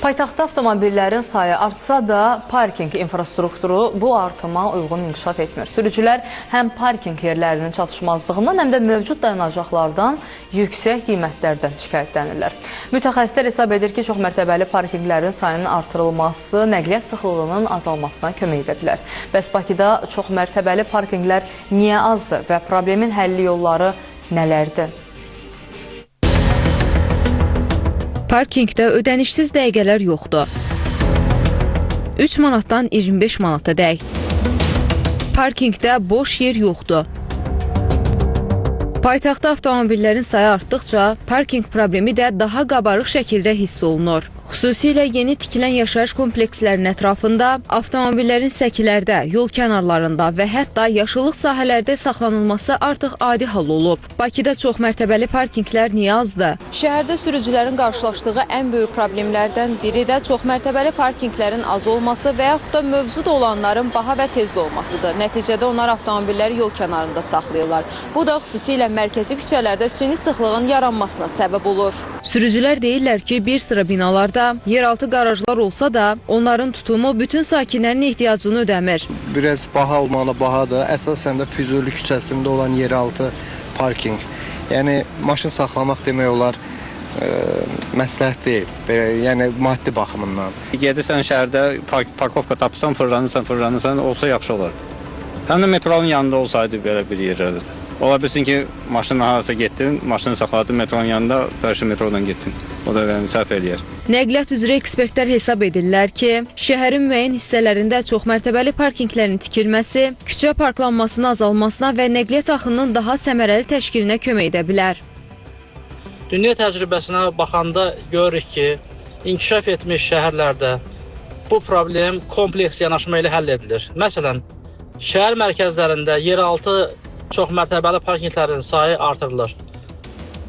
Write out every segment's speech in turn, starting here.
Paytaxtda avtomobillərin sayı artsa da parking infrastrukturu bu artıma uyğun inkişaf etmir. Sürücülər həm parking yerlərinin çatışmazlığından, həm də mövcud dayanacaqlardan yüksək qiymətlərdən şikayətlənirlər. Mütəxəssislər hesab edir ki, çoxmərtəbəli parkinqlərin sayının artırılması nəqliyyat sıxlığının azalmasına kömək edə bilər. Bəs Bakıda çoxmərtəbəli parkinqlər niyə azdır və problemin həlli yolları nələrdir? Parkingdə ödənişsiz dəqiqələr yoxdur. 3 manatdan 25 manata dək. Parkingdə boş yer yoxdur. Paytaxtda avtomobillərin sayı artdıqca parking problemi də daha qabarıq şəkildə hiss olunur. Xüsusilə yeni tikilən yaşayış komplekslərinin ətrafında, avtomobillərin səkilərdə, yol kənarlarında və hətta yaşıllıq sahələrdə saxlanılması artıq adi hal olub. Bakıda çoxmərtəbəli parkinqlər niyə azdır? Şəhərdə sürücülərin qarşılaşdığı ən böyük problemlərdən biri də çoxmərtəbəli parkinqlərin az olması və yaxud da mövcud olanların baha və tezli olmasıdır. Nəticədə onlar avtomobilləri yol kənarında saxlayırlar. Bu da xüsusilə mərkəzi küçələrdə süni sıxlığın yaranmasına səbəb olur. Sürücülər deyirlər ki, bir sıra binalarda yeraltı qarajlar olsa da, onların tutumu bütün sakinlərin ehtiyacını ödəmir. Biraz baha olmağına bahadır. Əsasən də Füzuli küçəsində olan yeraltı parking. Yəni, maşın saxlamaq demək olar məsləhət deyil. Yəni, maddi baxımından. Gedirsən şəhərdə parkovka tapsan, fırlanırsan, olsa yaxşı olar. Həm də metronun yanında olsaydı belə bir yerlərdə. Ola bilsin ki, maşın harasa getdin, maşını saxladın metronun yanında, qarşı metrodan getdin. O da səhv eləyər. Nəqliyyat üzrə ekspertlər hesab edirlər ki, şəhərin müəyyən hissələrində çoxmərtəbəli parkinqlərin tikilməsi, küçə parklanmasının azalmasına və nəqliyyat axınının daha səmərəli təşkilinə kömək edə bilər. Dünya təcrübəsinə baxanda görürük ki, inkişaf etmiş şəhərlərdə bu problem kompleks yanaşma ilə həll edilir. Məsələn, şəhər mərkəzlərində yeraltı çoxmərtəbəli parkinqlərin sayı artırılır.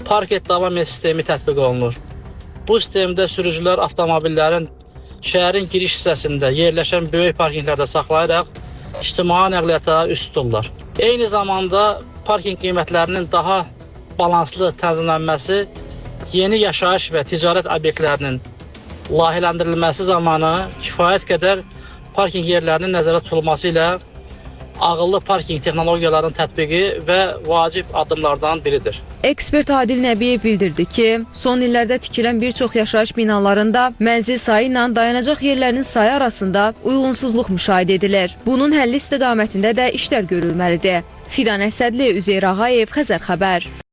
Park et davam et sistemi tətbiq olunur. Bu sistemdə sürücülər avtomobillərin şəhərin giriş hissəsində yerləşən böyük parkinqlərdə saxlayaraq ictimai nəqliyyata üst tuturlar. Eyni zamanda parking qiymətlərinin daha balanslı tənzimlənməsi yeni yaşayış və ticarət obyektlərinin layihələndirilməsi zamanı kifayət qədər parking yerlərinin nəzərdə tutulması ilə ağıllı parking texnologiyalarının tətbiqi və vacib addımlardan biridir. Ekspert Adil Nəbiyev bildirdi ki, son illərdə tikilən bir çox yaşayış binalarında mənzil sayı ilə dayanacaq yerlərinin sayı arasında uyğunsuzluq müşahidə edilir. Bunun həlli istiqamətində də işlər görülməlidir. Fidan Əsədli, Üzeyir Ağayev, Xəzər xəbər.